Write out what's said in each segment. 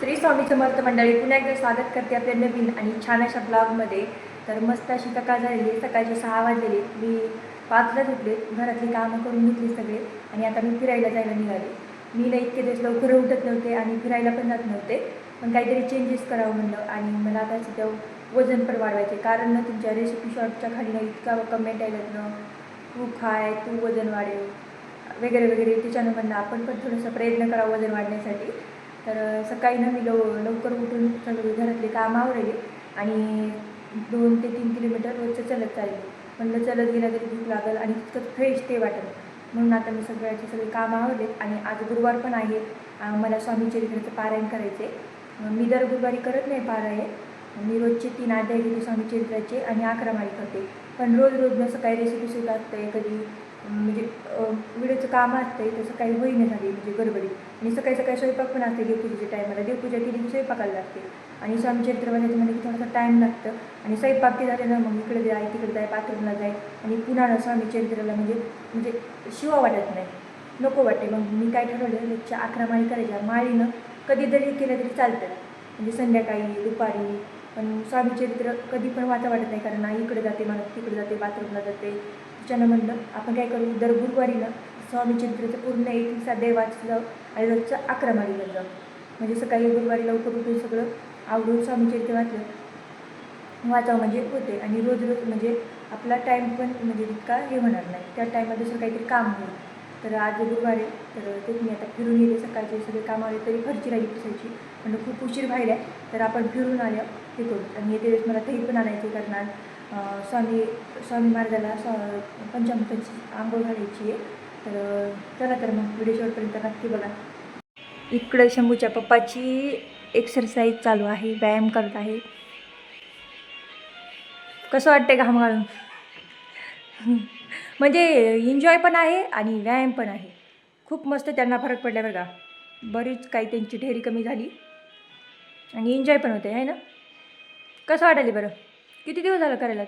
श्री स्वामी समर्थ मंडळी पुन्हा एकदा स्वागत करते आपल्या नवीन आणि छान अशा ब्लॉगमध्ये. तर मस्त अशी सकाळ झालेली, सकाळचे 6 वाजलेले. मी 5लाच उठले, घरातली कामं करून घेतली सगळे आणि आता मी फिरायला जायला निघाले. मी ना इतके दिवस लवकर उठत नव्हते आणि फिरायला पण जात नव्हते, पण काहीतरी चेंजेस करावं म्हणलं आणि मला आता सध्या वजन पण वाढवायचे. कारण ना तुमच्या रेसिपी शॉर्टच्या खाली ना इतका कमेंट आल्यात ना, तू खाय, तू वजन वाढेल वगैरे वगैरे. त्याच्यानं म्हणलं आपण पण थोडंसं प्रयत्न करावं वजन वाढण्यासाठी. तर सकाळी ना मी लवकर उठून सगळे घरातले काम आवरले आणि 2 ते 3 किलोमीटर रोजचं चलत चालले. म्हणलं चलत गेला तरी भूक लागेल आणि तितकं फ्रेश ते वाटेल, म्हणून आता मी सगळे काम आवरलेत. आणि आज गुरुवार पण आहे, मला स्वामी चरित्राचं पारायण करायचे. मी दर गुरुवारी करत नाही पारायण. मी रोजचे 3 अध्याय घेते स्वामी चरित्राचे आणि 11 माळी करते. पण रोज सकाळी रेसिपी सुट असते, कधी म्हणजे व्हिडिओचं काम असते, तसं काही होईना झाली म्हणजे गडबडीत. आणि सकाळी स्वयंपाक पण असते. देवपूजेच्या टायमाला देवपूजा केली की स्वयंपाकाला लागते आणि स्वामी चरित्र वाचायचं म्हणजे की थोडासा टाईम लागतं. आणि स्वयंपाक ते झाले ना, मग इकडे जाय तिकडे जाय, बाथरूमला जाय आणि पुन्हा स्वामी चरित्राला म्हणजे शिवा वाटत नाही, नको वाटते. मग मी काय ठरवलं, रोजच्या 11 माळी करायच्या. माळीनं कधीतरी केलं तरी चालतं, म्हणजे संध्याकाळी दुपारी. पण स्वामी चरित्र कधी पण वाचा वाटत नाही, कारण आई इकडे जाते, माणूस तिकडे जाते, बाथरूमला जाते. त्याच्यानं म्हणलं आपण काय करू, दर गुरुवारीनं स्वामी चरित्राचं पूर्ण 1 अध्याय वाचलं आणि रोजचं 11 माळी झालं. म्हणजे सकाळी गुरुवारी लवकर उठून सगळं आवडून स्वामी चरित्र वाचावं म्हणजे होते. आणि रोज म्हणजे आपला टाईम पण म्हणजे इतका हे होणार नाही, त्या टाईममध्ये दुसरं काहीतरी काम होईल. तर आज गुरुवारी, तर तेच मी आता फिरून येते. सकाळचे सगळे काम आले तरी फरची राहिली पुसायची, म्हणजे खूप उशीर व्हायला आहे. तर आपण फिरून आल्या हे करू. आणि येते वेळेस मला दही पण आणायची, कारण आज स्वामी महाराजाला पंचामृताची आंघोळ घालायची आहे. तर चला, तर मग व्हिडिओ शेवटपर्यंत नक्की बघा. इकडं शंभूच्या पप्पाची एक्सरसाइज चालू आहे, व्यायाम करत आहे. कसं वाटतंय घाम घालून? म्हणजे एन्जॉय पण आहे आणि व्यायाम पण आहे. खूप मस्त त्यांना फरक पडला बरं का. बरीच काही त्यांची ढेरी कमी झाली आणि एन्जॉय पण होते, आहे ना? कसं वाटायला बरं? किती दिवस झालं करायला?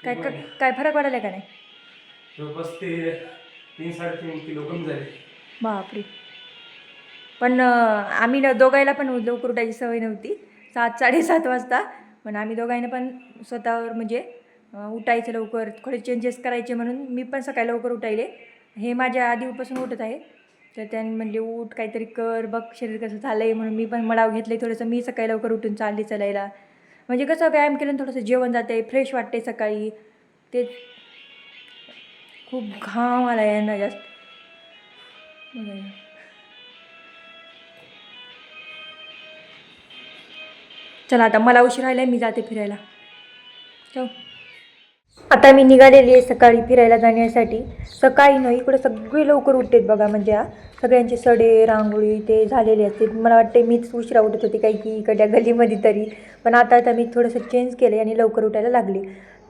काय फरक वाटायला का नाही? 3-3.5 किलो कमी झाले. बापरे. पण आम्ही दोघायला पण लवकर उठायची सवय नव्हती, 7-7:30 वाजता. पण आम्ही दोघांना पण स्वतःवर म्हणजे उठायचं लवकर, थोडे चेंजेस करायचे म्हणून मी पण सकाळी लवकर उठायले. हे माझ्या आधीपासून उठत आहे, तर त्यांनी म्हणले उठ, काहीतरी कर, बघ शरीर कसं झालं आहे. म्हणून मी पण मडाव घेतले थोडंसं. मी सकाळी लवकर उठून चालली चालायला. म्हणजे कसं व्यायाम केलं थोडंसं जेवण जाते, फ्रेश वाटते सकाळी. ते खूप घाम आला आहे ना जास्त. चला, आता मला उशीर राहिला आहे, मी जाते फिरायला. आता मी निघालेली आहे सकाळी फिरायला जाण्यासाठी. सकाळी ना इकडं सगळे लवकर उठतात बघा, म्हणजे सगळ्यांचे सडे रांगोळी ते झालेले असते. मला वाटते मीच उशिरा उठत होती काही की इकडल्या गल्लीमध्ये तरी. पण आता मी थोडंसं चेंज केलं आणि लवकर उठायला लागले.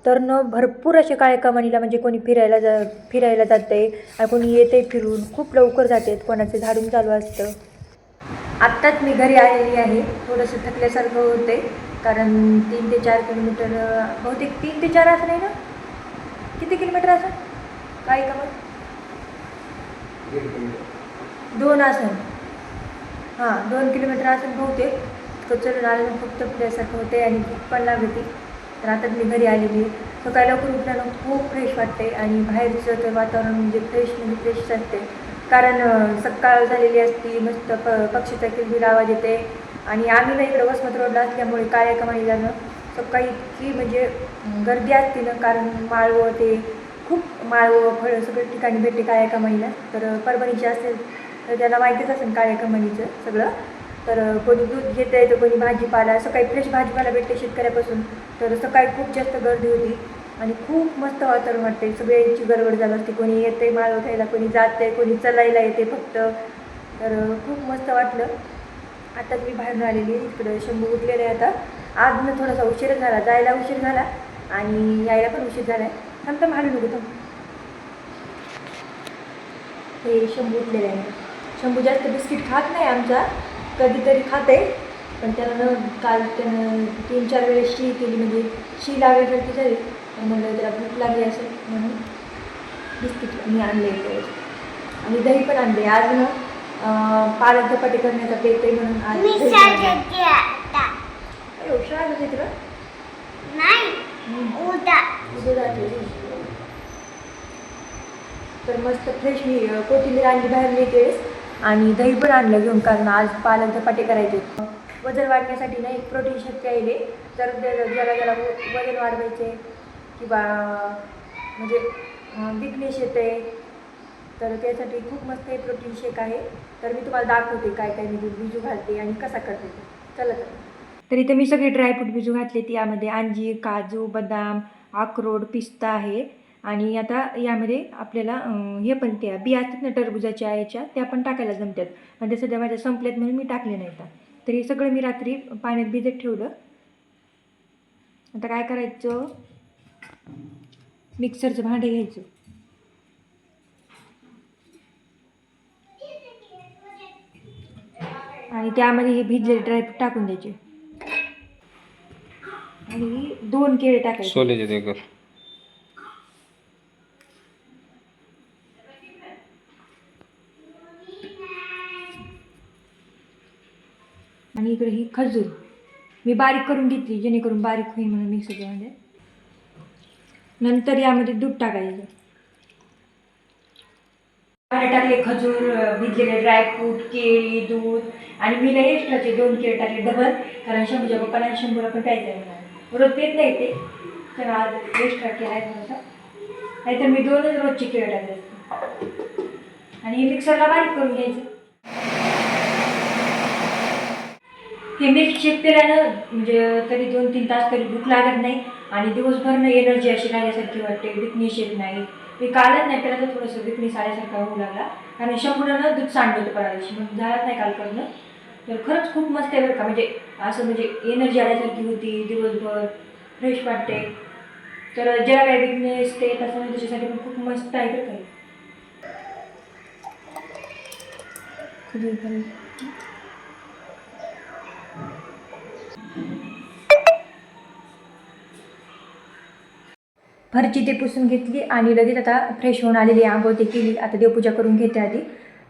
तर न भरपूर असे काळेकामानीला म्हणजे कोणी फिरायला जाते आणि कोणी येते फिरून, खूप लवकर जातात, कोणाचे झाडून चालू असतं. आत्ताच मी घरी आलेली आहे. थोडंसं थकल्यासारखं होते, कारण 3 ते 4 किलोमीटर, बहुतेक 3 ते 4 असं नाही ना, किती किलोमीटर असं काय का मग 2 असेल. 2 किलोमीटर असेल बहुतेक. तो चलून आलं खूप थकल्यासारखं होते आणि भूक पण लागते. तर आता मी घरी आलेली. सकाळी लवकर उठल्यानं खूप फ्रेश वाटते आणि बाहेरचं तर वातावरण म्हणजे फ्रेश असते, कारण सकाळ झालेली असती. मस्त पक्षीचा किलबिल आवाज येते. आणि आम्ही ना इकडं वसमत रोडला असल्यामुळे काळ्या कमानी जाणं सकाळी इतकी म्हणजे गर्दी असते ना, कारण माळवं ते खूप माळवं फळं सगळं ठिकाणी भेटते काळ्या कमानीला. तर परभणीचे असेल तर त्याला माहितीच असेल काळ्या कमानीचं सगळं. तर कोणी दूध घेतं आहे, तर कोणी भाजीपाला, सकाळी फ्रेश भाजीपाला भेटते शेतकऱ्यापासून. तर सकाळी खूप जास्त गर्दी होती आणि खूप मस्त वातावरण वाटते. सगळ्यांची गडबड झाली असते, कोणी येते माळव खायला, कोणी जात आहे, कोणी चलायला येते फक्त. तर खूप मस्त वाटलं. आताच मी बाहेरून आलेली. इकडं शंभू उठलेलं आहे. आता आज ना थोडासा उशीर झाला, जायला उशीर झाला आणि यायला पण उशीर झाला आहे. थांब हालू नको थांब. हे शंभू उठलेलं आहे. शंभू जास्त बिस्किट खात नाही आमचा, कधीतरी खाते. पण त्यानं काल त्यानं 3-4 वेळेस शी केली, म्हणजे शी लागल्यासारखी झाली. म्हणलं त्याला भूक लागली असेल म्हणून बिस्किट मी आणले आणि दही पण आणले. आज ना पालक धपाटे करण्याचा बेत आहे म्हणून आज मी घरी शाळेत आता अयो, शाळा जाते तुला? नाही उद्या उद्या जाते. तर मस्त फ्रेश मी कोथिंबीर आणली बाहेर नेते आणि दही पण आणलं घेऊन, कारण आज पालक धपाटे करायचे. वजन वाढण्यासाठी ना एक प्रोटीन शेक प्यायले. तर ज्याला ज्याला वजन वाढवायचे किंवा म्हणजे विकनेस येते तर त्यासाठी खूप मस्त हे प्रोटीन शेक आहे. तर मी तुम्हाला दाखवते काय काय मी बिजू घालते आणि कसा करते ते. चला तर इथे मी सगळे ड्रायफ्रूट बिजू घातले. यामध्ये अंजीर, काजू, बदाम, अक्रोड, पिस्ता आहे. आणि आता यामध्ये आपल्याला हे पण त्या बिया असतात ना टरबुजाच्या याच्या, त्या पण टाकायला जमतात. आणि ते सध्या माझ्या संपल्यात म्हणून मी टाकले नाहीत. तर हे सगळं मी रात्री पाण्यात भिजत ठेवलं. आता काय करायचं, मिक्सरचं भांडे घ्यायचं आणि त्यामध्ये हे भिजलेले ड्रायफ्रूट टाकून द्यायचे आणि 2 केळे टाकायचे. सोल्याचे ते कर. आणि इकडे ही खजूर मी बारीक करून घेतली जेणेकरून बारीक होईल म्हणून मिक्सरमध्ये. नंतर यामध्ये दूध टाकायचं. टाकले खजूर, भिजलेले ड्रायफ्रूट, केळी, दूध आणि मी लई एक्स्ट्राचे 2 केळी टाकले डबल, कारण शंभूच्या पप्पाला शंभूला पण प्यायचं आहे. रोज पेत नाही ते, तर आज एक्स्ट्रा केला आहे थोडासा. नाहीतर मी 2च रोजचे केळी टाकले असते. आणि मिक्सरला बारीक करून घ्यायचं. हे मिल्कशेक पिल्यानं म्हणजे तरी 2-3 तास तरी भूक लागत नाही आणि दिवसभर एनर्जी अशी लागल्यासारखी वाटते, विकनेस येत नाही. मी कालच नाही त्याला तर थोडंसं विकनेस आल्यासारखा होऊ लागला, कारण शंभूनं दूध सांडलं होतं परवाशी, मग झालंच नाही काल करणं. तर खरंच खूप मस्त आहे बरं का, म्हणजे असं म्हणजे एनर्जी आल्यासारखी होती, दिवसभर फ्रेश वाटते. तर ज्याला काय विकनेस ते तसं नाही त्याच्यासाठी पण खूप मस्त आहे बरं काही. फरची ते पुसून घेतली आणि लगेच आता फ्रेश होऊन आलेली आंघोळ ते केली. आता देवपूजा करून घेते आधी.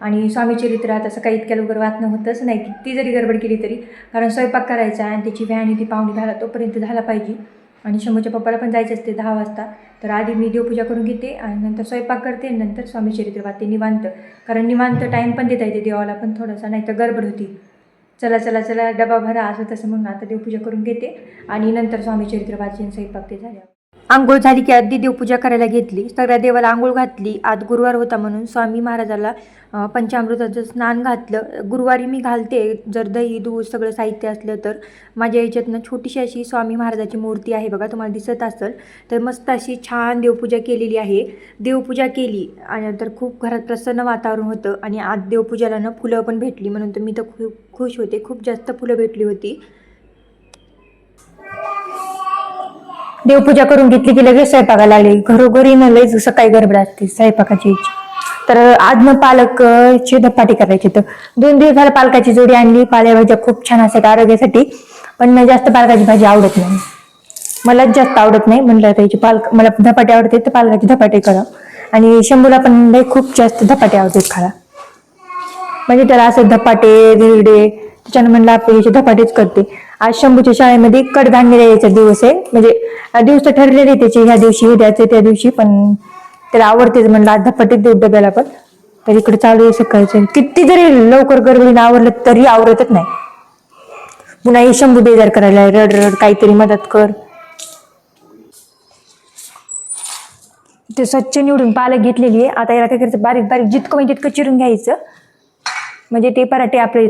आणि स्वामीचरित्र आता सकाळी इतक्या लवकर वाचणं होतच नाही, किती जरी गडबड केली तरी, कारण स्वयंपाक करायचा आणि त्याची व्हॅन ती 9:45 तोपर्यंत झाला पाहिजे. आणि शंभूच्या पप्पाला पण जायचं असते 10 वाजता. तर आधी मी देवपूजा करून घेते आणि नंतर स्वयंपाक करते, नंतर स्वामीचरित्र वाचते निवांत, कारण निवांत टाईम पण देता येते देवाला पण थोडासा, नाही तर गडबड होती. चला चला चला डबा भरा असं तसं म्हणून आता देवपूजा करून घेते आणि नंतर स्वामीचरित्र वाचून स्वयंपाक ते झाल्यावर आंघोळ झाली की आधी देवपूजा करायला घेतली. सगळ्या देवाला आंघोळ घातली. आज गुरुवार होता म्हणून स्वामी महाराजाला पंचामृताचं स्नान घातलं. गुरुवारी मी घालते जर दही दूध सगळं साहित्य असलं तर. माझ्या याच्यातनं छोटीशी अशी स्वामी महाराजाची मूर्ती आहे बघा, तुम्हाला दिसत असेल तर. मस्त अशी छान देवपूजा केलेली आहे. देवपूजा केली आणि नंतर खूप घरात प्रसन्न वातावरण होतं. आणि आज देवपूजाला ना फुलं पण भेटली म्हणून तर मी तर खूप खुश होते. खूप जास्त फुलं भेटली होती. देवपूजा करून घेतली की लगेच स्वयंपाकाला लागली. घरोघरी न लईच सकाळी गडबड असते स्वयंपाकाची. तर आज न पालकचे धपाटे करायचे. तर 2 दिवस झालं पालकाची जोडी आणली. पालेभाज्या खूप छान असतात आरोग्यासाठी, पण मला जास्त पालकाची भाजी आवडत नाही. मलाच जास्त आवडत नाही. म्हणलं त्याची मला धपाटे आवडते तर पालकाचे धपाटे करा. आणि शंभूला पण लई खूप जास्त धपाटे आवडतात खायला. म्हणजे त्याला असं धपाटे धिरडे, त्याच्यानं म्हणलं आपले याचे धपाटेच करते. आज शंभूच्या शाळेमध्ये कडधान्य द्यायचा दिवस आहे. म्हणजे दिवस ठरलेले त्याचे, ह्या दिवशी द्यायचे त्या दिवशी, पण त्याला आवडतेच म्हणलं आज धपाटेच देऊ डब्याला पण. तर इकडे चालू आहे सकाळचं. किती जरी लवकर गडबडीने आवरलं तरी आवरतच नाही. पुन्हा हे शंभू बेजार करायला रड रड काहीतरी मदत कर. ते स्वच्छ निवडून पालक घेतलेली आहे. आता याला काय करायचं, बारीक बारीक जितकं म्हणजे तितकं चिरून घ्यायचं, म्हणजे ते पराठे आपले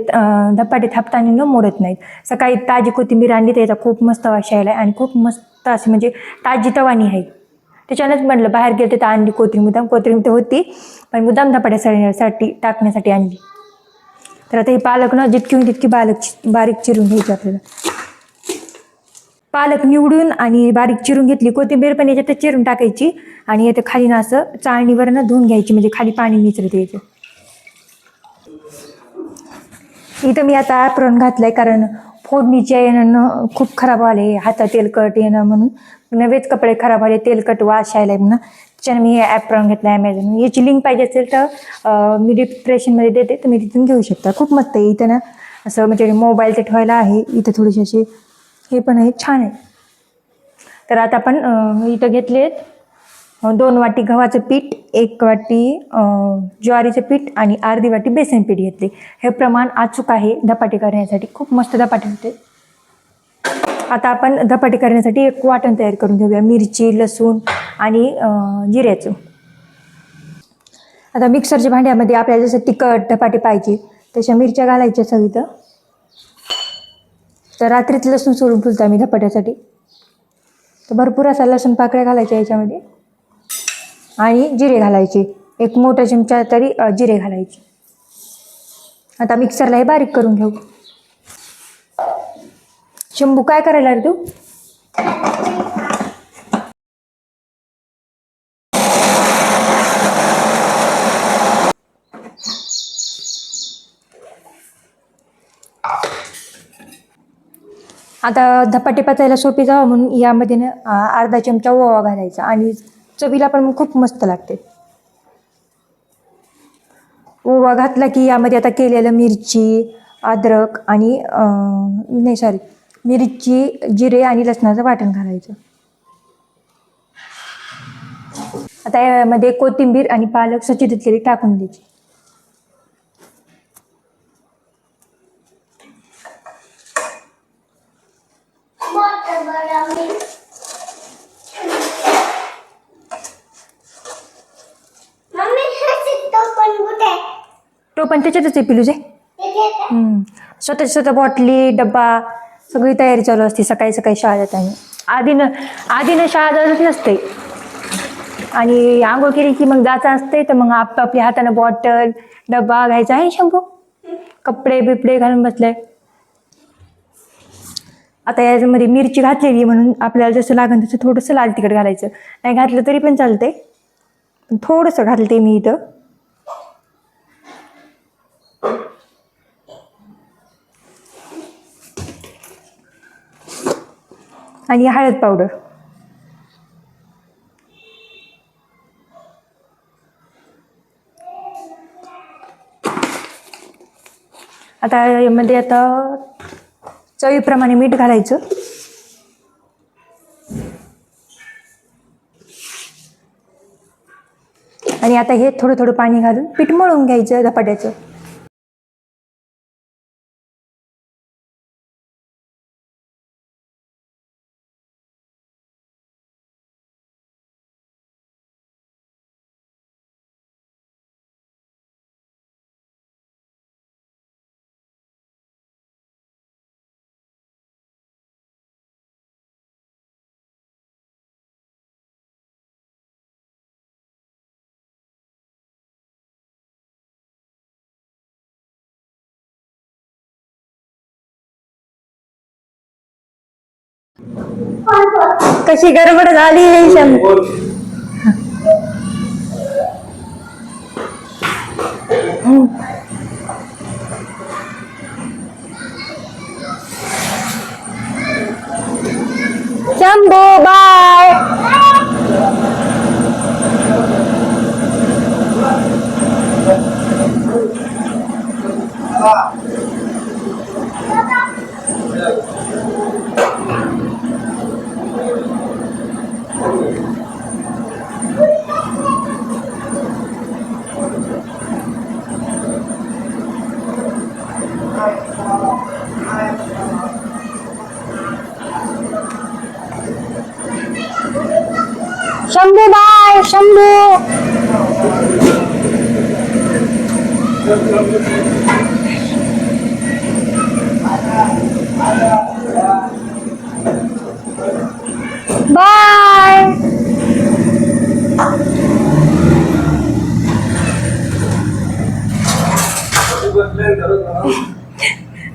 धपाटे थापताना न मोडत नाहीत. सकाळी ताजी कोथिंबीर आणली त्याचा खूप मस्त वास यायला आणि खूप मस्त अशी म्हणजे ताजी तवानी आहे. त्याच्यानंच म्हटलं बाहेर गेले तर आणली कोथिंबीर तर होती, पण मुद्दाम धपाट्यासाठी टाकण्यासाठी आणली. तर आता हे पालक ना जितकी होईल तितकी बारीक चिरून घ्यायची आपल्याला. पालक निवडून आणि बारीक चिरून घेतली. कोथिंबीर पण याच्यातच चिरून टाकायची आणि याचं खाली ना असं चाळणीवर ना धुवून घ्यायची, म्हणजे खाली पाणी निचरत यायचं. इथं मी आता ॲप्रॉन घातलंय कारण फोडणीचे येणं खूप खराब आले, हातात तेलकट येणं म्हणून नवेच कपडे खराब आले, तेलकट वास यायला म्हणून त्याच्यानं मी हे ॲप्रॉन घेतला ॲमेझॉन. याची लिंक पाहिजे असेल तर मी डिस्क्रिप्शनमध्ये देते, तुम्ही तिथून घेऊ शकता. खूप मस्त आहे. इथं ना असं म्हणजे मोबाईल ते ठेवायला आहे, इथं थोडेसे असे हे पण आहे, छान आहे. तर आता आपण इथं घेतले 2 वाटी गव्हाचं पीठ, 1 वाटी ज्वारीचं पीठ आणि अर्धी वाटी बेसन पीठ घेतले. हे प्रमाण अचूक आहे धपाटे करण्यासाठी. खूप मस्त धपाटे होते. आता आपण धपाटे करण्यासाठी एक वाटण तयार करून घेऊया, मिरची, लसूण आणि जिऱ्याचं. आता मिक्सरच्या भांड्यामध्ये आपल्याला जसं तिखट धपाटे पाहिजे तशा मिरच्या घालायच्या सगळीत. तर रात्रीत लसूण सोडून ठेवतो आम्ही धपाट्यासाठी. तर भरपूर असा लसूण पाकळ्या घालायच्या याच्यामध्ये आणि जिरे घालायचे, 1 मोठा चमचा तरी जिरे घालायचे. आता मिक्सरला हे बारीक करून घेऊ. शंभू काय करायला रे तू? आता धपाटे पचायला सोपे जावं म्हणून यामध्ये ना अर्धा चमचा ओवा घालायचा आणि चवीला पण खूप मस्त लागते. ओवा घातला की यामध्ये आता केलेलं मिरची, अद्रक आणि मिरची, जिरे आणि लसणाचं वाटण घालायचं. आता यामध्ये कोथिंबीर आणि पालक स्वच्छ धुतलेली टाकून द्यायची. तो पण त्याच्यातच आहे पिलूचे. स्वतः बॉटली, डब्बा सगळी तयारी चालू असते सकाळी सकाळी शाळा जाताना. आधीनं शाळा जातच नसते आणि आंघोळ केली की मग जायचं असते. तर मग आपल्या हातानं बॉटल, डब्बा घ्यायचा आहे. शंभू कपडे बिपडे घालून बसलाय. आता याच्यामध्ये मिरची घातलेली म्हणून आपल्याला जसं लागेल तसं थोडंसं लाल तिखट घालायचं. नाही घातलं तरी पण चालतंय, पण थोडंसं घालते मी इथं. आणि हळद पावडर. आता यामध्ये आता चवीप्रमाणे मीठ घालायचं. आणि आता हे थोडं थोडं पाणी घालून पीठ मळून घ्यायचं धपाट्याचं. कशी गडबड झाली हे Shambhu. Shambhu bye. Shambhu bye. Shambhu bye.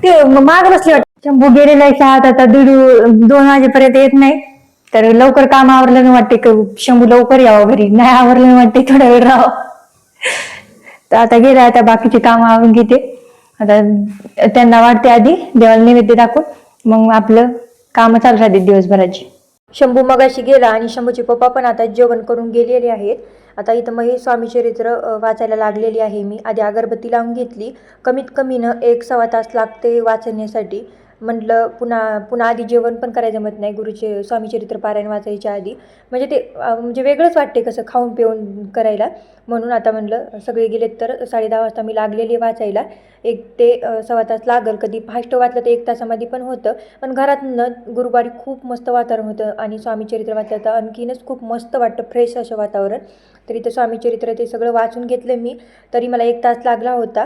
ते माग बसले वाटत. शंभू गेलेला आहे शाळेत, आता 2 वाजेपर्यंत येत नाही. तर लवकर काम आवरलं नाही वाटते, शंभू लवकर यावं घरी. नाही आवरलं नाही वाटते, थोडा वेळ राहावं. तर आता गेला, आता बाकीचे काम आवरून घेते. आता त्यांना वाटते आधी देवाला नैवेद्य दाखवून मग आपलं कामं चालू राहते दिवसभराची. शंभू मगाशी गेला आणि शंभूचे पप्पा पण आता जेवण करून गेलेले आहेत. आता इथं मग हे स्वामी चरित्र वाचायला लागलेली आहे. मी आधी अगरबत्ती लावून घेतली. कमीत कमी 1-1.25 तास लागते वाचण्यासाठी. म्हटलं पुन्हा पुन्हा आधी जेवण पण करायला जमत नाही गुरुचे स्वामी चरित्र पारायण वाचायच्या आधी. म्हणजे ते म्हणजे वेगळंच वाटते कसं खाऊन पिऊन करायला. म्हणून आता म्हटलं सगळे गेलेत तर 10:30 वाजता मी लागलेली वाचायला. 1 ते 1.25 तास लागेल. कधी फास्ट वाचलं तर 1 तासामध्ये पण होतं. पण घरात गुरुवारी खूप मस्त वातावरण होतं आणि स्वामी चरित्र वाचलं तर आणखीनच खूप मस्त वाटतं, फ्रेश असं वातावरण. तर इथं स्वामी चरित्र ते सगळं वाचून घेतलं मी. तरी मला 1 तास लागला होता.